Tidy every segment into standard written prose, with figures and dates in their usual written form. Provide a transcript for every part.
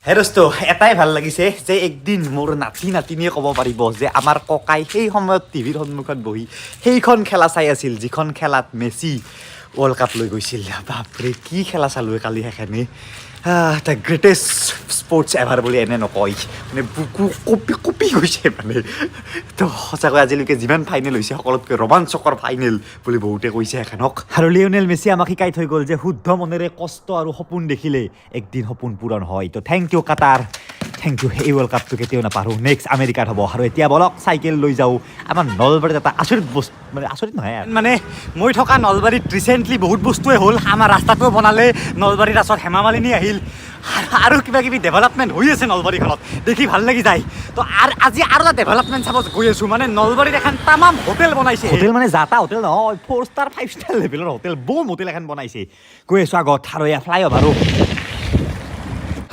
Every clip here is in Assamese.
হেৰস্ত এটাই ভাল লাগিছে যে একদিন মোৰ নাতি নাতিনীয়ে ক'ব পাৰিব যে আমাৰ ককাই সেই সময়ত টিভিৰ সন্মুখত বহি সেইখন খেলা চাই আছিল যিখন খেলাত মেচি ৱৰ্ল্ড কাপ লৈ গৈছিল বাপৰে কি খেলা চালোঁ কালি সেইখিনি দ্য গ্ৰেটেষ্ট স্পৰ্টছ এভাৰ বুলি এনে নকয় মানে বুকু কঁপি কঁপি গৈছে মানে তো সঁচাকৈ আজিলৈকে যিমান ফাইনেল হৈছে সকলোতকৈ ৰোমাঞ্চকৰ ফাইনেল বুলি বহুতে কৈছে এখনক আৰু লিঅ'নেল মেছি আমাক শিকাই থৈ গ'ল যে শুদ্ধ মনেৰে কষ্ট আৰু সপোন দেখিলে একদিন সপোন পূৰণ হয় তো থেংক ইউ কাটাৰ থেংক ইউ এই ৱৰ্ল্ড কাপটো কেতিয়াও নাপাহৰোঁ নেক্সট আমেৰিকাত হ'ব আৰু এতিয়া বলক চাইকেল লৈ যাওঁ আমাৰ নলবাৰীত এটা আচৰিত বস্তু মানে আচৰিত নহয় মানে মই থকা নলবাৰীত ৰিচেণ্টলি বহুত বস্তুৱে হ'ল আমাৰ ৰাস্তাটোও বনালে নলবাৰীৰ ৰাস্তাত হেমা মালিনী আহিল আৰু কিবা কিবি ডেভেলপমেণ্ট হৈ আছে নলবাৰীখনত দেখি ভাল লাগি যায় তো আজি আৰু এটা ডেভেলপমেণ্ট চাব গৈ আছোঁ মানে নলবাৰীত এখন তামাম হোটেল বনাইছে হোটেল মানে যাতা হোটেল নহয় 4 ষ্টাৰ 5 ষ্টাৰ লেভেলৰ হোটেল বম হোটেল এখন বনাইছে গৈ আছোঁ আগত আৰু এয়া ফ্লাই অভাৰো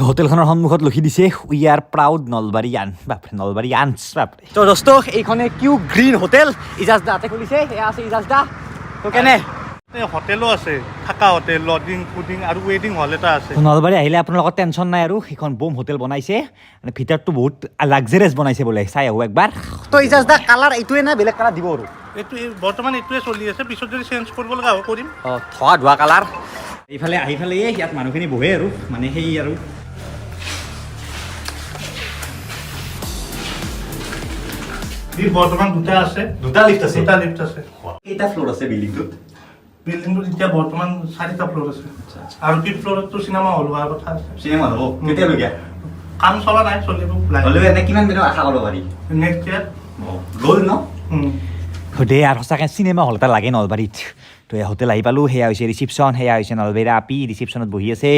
হোটেলখনৰ সন্মুখত লিখি দিছে উই আৰ প্ৰাউড নলবাৰীয়ান বাপৰে নলবাৰীয়ানছ বাপৰে তো দোস্ত এইখনে কিউ গ্ৰীণ হোটেল ইজাজ দাতে খুলিছে এয়া আছে ইজাজ দা তো কেনে হোটেলো আছে থাকা হোটেল লজিং ফুডিং আৰু ৱেডিং হল এটা আছে নলবাৰী আহিলে আপোনালোকৰ টেনশ্যন নাই আৰু সেইখন বম হোটেল বনাইছে মানে ভিতৰটো বহুত লাক্সাৰিয়াছ বনাইছে বোলে চাই আহোঁ একবাৰ তো ইজাজ দা কালাৰ এইটোৱে না বেলেগ কালাৰ দিব আৰু এইটো বৰ্তমান এইটোৱে চলি আছে পিছত যদি চেঞ্জ কৰিব লগা হ'ব কৰিম অঁ ধোৱা ধোৱা কালাৰ এইফালে আহি ফালে ইয়াত মানুহখিনি বহে আৰু মানে সেই আৰু বৰ্তমান দুটা আছে দুটা লিফ্ট আছে কেইটা ফ্ল'ৰ আছে বিল্ডিংটোত বিল্ডিংটোত এতিয়া বৰ্তমান 4টা ফ্ল'ৰ আছে আৰু কি ফ্ল'ৰতটো চিনেমা হল হোৱাৰ কথা আছে চিনেমা হ'ব কেতিয়ালৈকে কাম চলা নাই চলিব হ'লেও এনে কিমান দিনৰ আশা কৰিব পাৰি নেক্সট ইয়াৰ গ'ল ন দে আৰু সঁচাকৈ চিনেমা হল এটা লাগে নলবাৰীত তো এই হোটেল আহি পালোঁ সেয়া হৈছে ৰিচিপশ্যন সেয়া হৈছে নলবাৰীৰ আপি ৰিচিপশ্যনত বহি আছে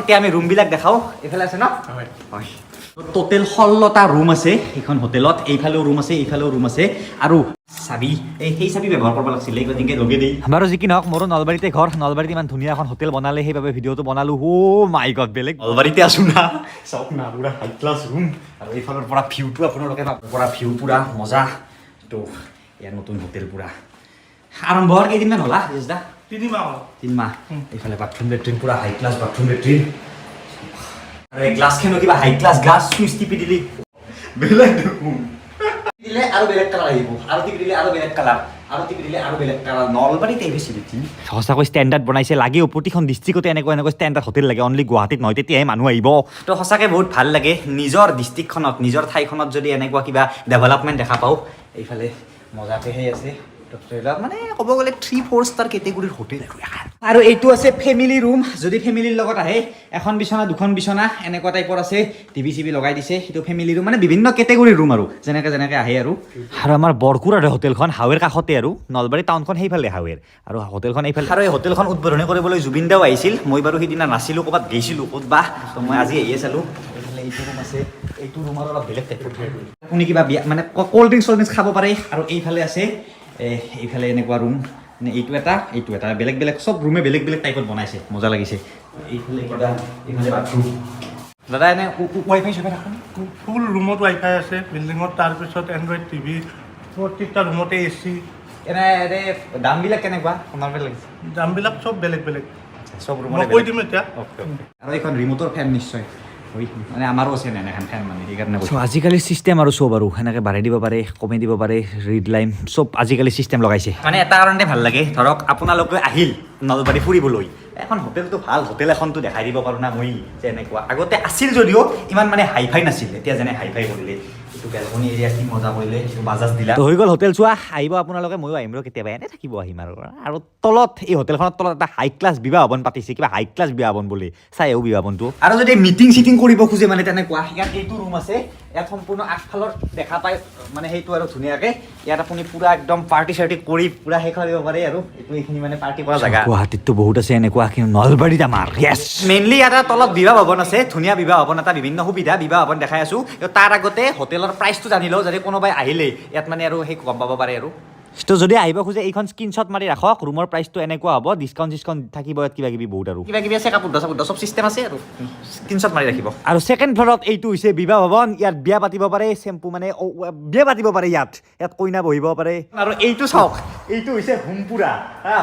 এতিয়া আমি ৰুমবিলাক দেখাওঁ এইফালে আছে ন হয় টোটেল 16টা ৰুম আছে এইখন হোটেলত এইফালেও ৰুম আছে এইফালেও ৰুম আছে আৰু চাবি সেই চাবি ব্যৱহাৰ কৰিব লাগিছিলে গতিকে লগে দেই বাৰু যি কি নহওক মোৰো নলবাৰীতে ঘৰ নলবাৰীত ইমান ধুনীয়া এখন হোটেল বনালে সেইবাবে ভিডিঅ'টো বনালোঁ মাই গড বেলেগ নলবাৰীতে আছোঁ না চাওক না পুৰা হাই ক্লাছ ৰুম আৰু এইফালৰ পৰা ভিউটো আপোনালোকে পৰা ভিউ পুৰা মজা তো ইয়াৰ নতুন হোটেল পুৰা আৰম্ভ হোৱাৰ কেইদিনমান হ'লা দা 3 মাহ এইফালে বাথৰুম লেট্ৰিন পুৰা হাই ক্লাছ বাথৰুম লেট্ৰিন আৰু এই গ্লাছখনো কিবা হাই ক্লাছ গ্লাছ চুইচ টিপি দিলি বেলেগ দেখোন দিলে আৰু বেলেগ কালাৰ আহিব আৰু টিপি দিলে আৰু বেলেগ কালাৰ আৰু টিপি দিলে আৰু বেলেগ কালাৰ নলবাৰীত এই বেছি দেখি সঁচাকৈ ষ্টেণ্ডাৰ্ড বনাইছে লাগেও প্ৰতিখন ডিষ্ট্ৰিক্টতে এনেকুৱা ষ্টেণ্ডাৰ্ড হোটেল লাগে অনলি গুৱাহাটীত নহয় তেতিয়াহে মানুহ আহিব তো সঁচাকৈ বহুত ভাল লাগে নিজৰ ডিষ্ট্ৰিক্টখনত নিজৰ ঠাইখনত যদি এনেকুৱা কিবা ডেভেলপমেণ্ট দেখা পাওঁ এইফালে মজাকৈ সেই আছে মানে ক'ব গ'লে 3-4 ষ্টাৰ কেটেগৰীৰ হোটেল আৰু এইটো আছে ফেমিলি ৰুম যদি ফেমিলিৰ লগত আহে এখন বিচনা দুখন বিচনা এনেকুৱা টাইপৰ আছে টিভি চিভি লগাই দিছে সেইটো ফেমিলি ৰুম মানে বিভিন্ন কেটেগৰীৰ ৰুম আৰু যেনেকৈ আহে আৰু আমাৰ বৰকুৰাৰ হোটেলখন হাৱেৰ কাষতে আৰু নলবাৰী টাউনখন সেইফালে হাৱেৰ আৰু হোটেলখন এইফালে আৰু এই হোটেলখন উদ্বোধনী কৰিবলৈ জুবিন দাও আহিছিল মই বাৰু সেইদিনা নাছিলোঁ ক'ৰবাত গৈছিলোঁ ক'তবা তো মই আজি আহিয়ে চালোঁ এইফালে এইটো ৰুম আছে এইটো ৰুম আৰু অলপ বেলেগ টাইপৰ আপুনি কিবা বিয়া মানে ক'ল্ড ড্ৰিংকছ খাব পাৰে আৰু এইফালে আছে এইফালে এনেকুৱা ৰুম মানে এইটো এটা বেলেগ বেলেগ চব ৰুমে বেলেগ বেলেগ টাইপত বনাইছে মজা লাগিছে এইফালে বাথৰুম দাদা এনে ৱাইফাই চোৱাই ৰাখোঁ ফুল ৰুমত ৱাইফাই আছে বিল্ডিঙত তাৰপিছত এণ্ড্ৰইড টিভি প্ৰত্যেকটা ৰুমতে AC এনে দামবিলাক কেনেকুৱা নৰ্মেল লাগিছে দামবিলাক চব বেলেগ বেলেগ চব ৰুমত কৈ দিম এতিয়া আৰু এইখন ৰিম'টৰ ফেন নিশ্চয় মানে আমাৰো আছে নে এখন ফেন মানে সেইকাৰণে আজিকালি চিষ্টেম আৰু চব আৰু সেনেকৈ বাঢ়াই দিব পাৰে কমাই দিব পাৰে ৰিড লাইন চব আজিকালি চিষ্টেম লগাইছে মানে এটা কাৰণতে ভাল লাগে ধৰক আপোনালোকে আহিল নলবাৰী ফুৰিবলৈ এখন হোটেলটো ভাল হোটেল এখনতো দেখাই দিব পাৰোঁ না মই যে এনেকুৱা আগতে আছিল যদিও ইমান মানে হাই ফাই নাছিল এতিয়া যেনে হাই ফাই কৰিলে এইটো বেলকনি এৰিয়া কি মজা কৰিলে এইটো বাজাজ দিলা হৈ গ'ল হোটেল চোৱা আহিব আপোনালোকে ময়ো আহিম আৰু কেতিয়াবা এনে থাকিব আহিম আৰু তলত এই হোটেলখনৰ তলত এটা হাই ক্লাছ বিবাহ ভৱন পাতিছে কিবা হাই ক্লাছ বিবাহ ভৱন বুলি চাই আহোঁ বিবাহ ভৱনটো আৰু যদি মিটিং চিটিং কৰিব খোজে মানে তেনেকুৱা ইয়াত এইটো ৰুম আছে ইয়াত সম্পূৰ্ণ আগফালৰ দেখা পায় মানে সেইটো আৰু ধুনীয়াকৈ ইয়াত আপুনি পূৰা একদম পাৰ্টি চাৰ্টি কৰি পূৰা শেষ কৰিব পাৰে আৰু এইখিনি মানে পাৰ্টি কৰা জেগা গুৱাহাটীততো বহুত আছে এনেকুৱা কিন্তু নলবাৰীত আমাৰ মেইনলি এটা তলত বিবাহ ভৱন আছে ধুনীয়া বিবাহ ভৱন এটা বিভিন্ন সুবিধা বিবাহ ভৱন দেখাই আছোঁ তাৰ আগতে হোটেলৰ প্ৰাইচটো জানি লওঁ যাতে কোনোবাই আহিলে ইয়াত মানে আৰু সেই গম পাব পাৰে আৰু তো যদি আহিব খোজে এইখন স্ক্ৰীনশ্বট মাৰি ৰাখক ৰুমৰ প্ৰাইচটো এনেকুৱা হ'ব ডিছকাউণ্ট থাকিব ইয়াত কিবা কিবি বহুত আৰু কিবা কিবি আছে কাপোৰ চব চিষ্টেম আছে আৰু স্ক্ৰীনশ্বট মাৰি ৰাখিব আৰু ছেকেণ্ড ফ্ল'ৰত এইটো হৈছে বিবাহ ভৱন ইয়াত বিয়া পাতিব পাৰে চেম্পু মানে বিয়া পাতিব পাৰে ইয়াত কইনা বহিব পাৰে আৰু এইটো চাওক এইটো হৈছে হোমপুৰা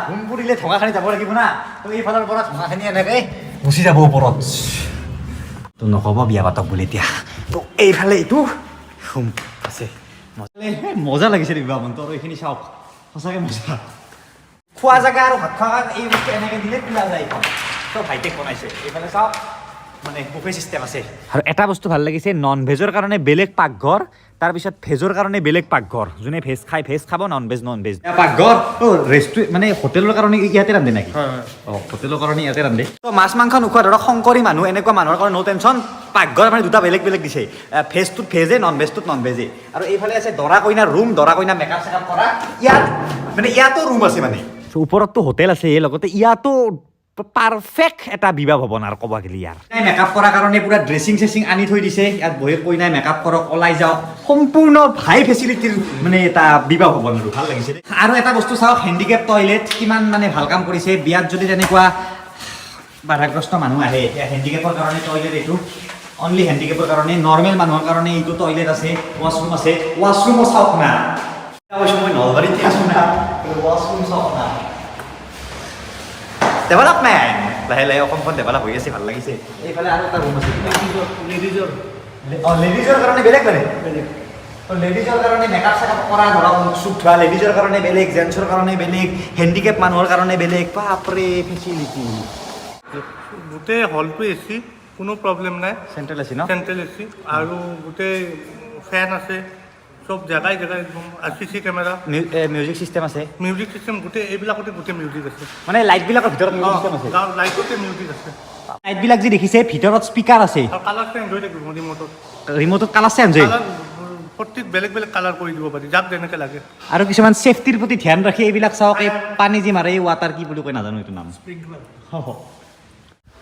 হোমপুৰিলে ঢঙাখানি যাব লাগিব না তো এইফালৰ পৰা ঢঙাখানি এনেকৈ গুচি যাব ওপৰত তো নক'ব বিয়া পাতক বুলি এতিয়া তো এইফালে এইটো হোম আছে মজা লাগিছে বিবাহ ভৱনটো আৰু এইখিনি চাওক সঁচাকৈ মজা খোৱা জেগা আৰু ভাত খোৱা এই বস্তু এনেকৈ দিলে খোলা যায় চব হাইটেক বনাইছে এইফালে চাওক মানে বুফে চিষ্টেম আছে আৰু এটা বস্তু ভাল লাগিছে নন ভেজৰ কাৰণে বেলেগ পাকঘৰ তাৰপিছত ভেজৰ কাৰণে বেলেগ পাকঘৰ যোনে ভেজ খায় ভেজ খাব নন ভেজ পাকঘৰ মানে হোটেলৰ কাৰণে ইয়াতে ৰান্ধে নেকি হোটেলৰ কাৰণে ইয়াতে ৰান্ধে তো মাছ মাংস নোখোৱা ধৰক শংকৰী মানুহ এনেকুৱা মানুহৰ কাৰণে ন' টেনশ্যন পাকঘৰ মানে দুটা বেলেগ বেলেগ দিছে ভেজটোত ভেজে নন ভেজটোত নন ভেজে আৰু এইফালে আছে দৰা কইনাৰ ৰুম দৰা কইনা মেকআপ চেকআপ কৰা ইয়াত মানে ইয়াতো ৰুম আছে মানে ওপৰততো হোটেল আছে লগতে ইয়াতো পাৰফেক্ট এটা বিবাহ ভৱন আৰু ক'ব গ'লে ইয়াৰ মেকআপ কৰাৰ কাৰণে পুৰা ড্ৰেছিং চেছিং আনি থৈ দিছে ইয়াত বহি কইনাই মেকআপ কৰক ওলাই যাওক সম্পূৰ্ণ হাই ফেচিলিটিৰ মানে এটা বিবাহ ভৱন আৰু ভাল লাগিছে আৰু এটা বস্তু চাওক হেণ্ডিকেপ টয়লেট কিমান মানে ভাল কাম কৰিছে বিয়াত যদি তেনেকুৱা বাধাগ্ৰস্ত মানুহ আহে হেণ্ডিকেপৰ কাৰণে টয়লেট এইটো অনলি হেণ্ডিকেপৰ কাৰণে নৰ্মেল মানুহৰ কাৰণে এইটো টয়লেট আছে ৱাছৰুম আছে ৱাছৰুমো চাওক না মই নলবাৰীতে আছোঁ না ৱাছৰুম চাওক না ডেভেলপমেণ্ট লাহে লাহে অসমখন ডেভেলপ হৈ আছে ভাল লাগিছে এইফালে আৰু এটা ৰুম আছে লেডিজৰ কাৰণে বেলেগ মানে লেডিজৰ কাৰণে মেকআপ চেকআপ কৰা ধৰক চুট ধোৱা লেডিজৰ কাৰণে বেলেগ জেণ্টছৰ কাৰণে বেলেগ হেণ্ডিকেপ মানুহৰ কাৰণে বেলেগ বাপৰে ফেচিলিটি গোটেই হলটো এচি কোনো প্ৰব্লেম নাই চেণ্ট্ৰেল এচি ন চেণ্ট্ৰেল এচি আৰু গোটেই ফেন আছে সব জায়গায় একদম আর সিসি ক্যামেরা মিউজিক সিস্টেম আছে মিউজিক সিস্টেম গোটেই এইবিলাকতে গোটেই মিউজিক আছে মানে লাইটবিলাকৰ ভিতৰত মিউজিক সিস্টেম আছে লাইটতে মিউজিক আছে লাইটবিলাক যি দেখিছে ভিতৰত স্পীকাৰ আছে আৰু কালাৰ চেঞ্জ হৈ থাকিব ৰিমোটত কালাৰ চেঞ্জ হয় প্ৰত্যেক বেলেগ বেলেগ কালাৰ কৰি দিব পাৰি যাক যেনেকৈ লাগে আৰু কিছুমান ছেফটিৰ প্ৰতি ধ্যান ৰাখি এইবিলাক চাওক এই পানী যি মাৰে এই ৱাটাৰ কি বুলি কয় নাজানো এইটো নাম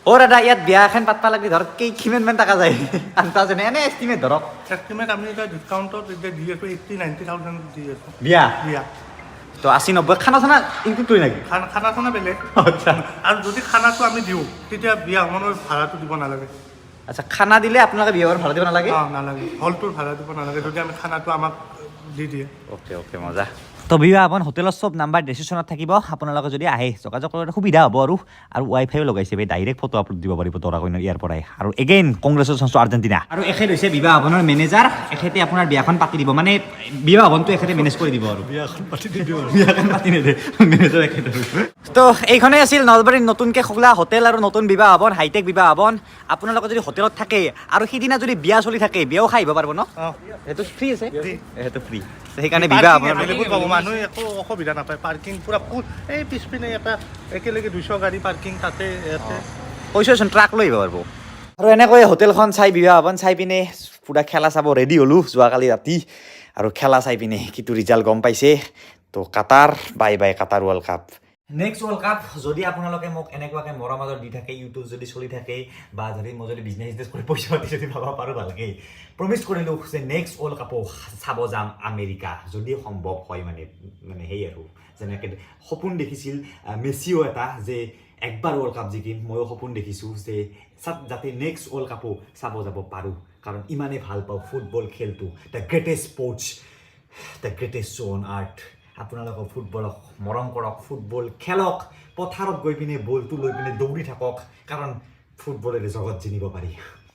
অ' দাদা ইয়াত বিয়া এখন পাতবা লাগি ধৰক কিমানমান টকা যায় আন্দাজ এনে এষ্টিমেট ধৰক এষ্টিমেট আমি এতিয়া ডিছকাউণ্টত এতিয়া দি আছোঁ 80-90,000 দি আছোঁ বিয়া বিয়া তো 80-90 খানা চানা ইনক্লুড কৰি নেকি খানা চানা বেলেগ আচ্ছা আৰু যদি খানাটো আমি দিওঁ তেতিয়া বিয়া ভৱনৰ ভাড়াটো দিব নালাগে আচ্ছা খানা দিলে আপোনালোকে বিয়া ভাড়া দিব নালাগে নালাগে হলটোৰ ভাড়া দিব নালাগে যদি আমি খানাটো আমাক দি দিয়ে অ'কে মজা তো বিবাহ ভৱন হোটেলৰ চব নাম্বাৰ ডেচিশ্যনত থাকিব আপোনালোকে যদি আহে যোগাযোগ কৰিবলৈ সুবিধা হ'ব আৰু ৱাইফাইও লগাইছে ডাইৰেক্ট ফটো আপলোড দিব পাৰিব দৰা কইনাৰ ইয়াৰ পৰাই আৰু এগেইন কংগ্ৰেচুলেশ্যনছ টু আৰ্জেণ্টিনা আৰু এখেত হৈছে বিবাহ ভৱনৰ মেনেজাৰ এখেতে আপোনাৰ বিয়াখন পাতি দিব মানে বিবাহ ভৱনটো এখেতে মেনেজ কৰি দিব আৰু বিয়াখন পাতি নিদিয়ে মেনেজাৰ এখেত তো এইখনেই আছিল নলবাৰীৰ নতুনকৈ খোলা হোটেল আৰু নতুন বিবাহ ভৱন হাইটেক বিবাহ ভৱন আপোনালোকে যদি হোটেলত থাকে আৰু সিদিনা যদি বিয়া চলি থাকে বিয়াও খাই আহিব পাৰিব ন সেইটো ফ্ৰী আছে সেইটো ফ্ৰী সেইকাৰণে বিবাহ ভৱন মানুহে একো অসুবিধা নাপায় পাৰ্কিং পুৰা ফুল এই পিছপিনে এটা একেলগে 200 গাড়ী পাৰ্কিং তাতে ইয়াতে কৈছোচোন ট্ৰাক লৈ আহিব পাৰিব আৰু এনেকৈ হোটেলখন চাই বিবাহ ভৱন চাই পিনে পুৰা খেলা চাব ৰেডি হ'লোঁ যোৱাকালি ৰাতি আৰু খেলা চাই পিনে কিটো ৰিজাল্ট গম পাইছে তো Qatar by Qatar world cup next world cup যদি আপোনালোকে মোক এনেকুৱাকৈ মৰম আদৰ দি থাকে ইউটিউব যদি চলি থাকে বা যদি মই যদি বিজনেছ কৰি পইচা পাতি যদি পাব পাৰোঁ ভালকৈ প্ৰমিছ কৰিলোঁ যে নেক্সট ৱৰ্ল্ড কাপো চাব যাম আমেৰিকা যদি সম্ভৱ হয় মানে সেই আৰু যেনেকৈ সপোন দেখিছিল মেছিও এটা যে একবাৰ ৱৰ্ল্ড কাপ জিকিম ময়ো সপোন দেখিছোঁ যে যাতে নেক্সট ৱৰ্ল্ড কাপো চাব যাব পাৰোঁ কাৰণ ইমানেই ভাল পাওঁ ফুটবল খেলটো the greatest sports the greatest show' on earth আপোনালোকক ফুটবলক মৰম কৰক ফুটবল খেলক পথাৰত গৈ পিনে বলটো লৈ পিনে দৌৰি থাকক কাৰণ ফুটবলেৰে জগত জিনিব পাৰি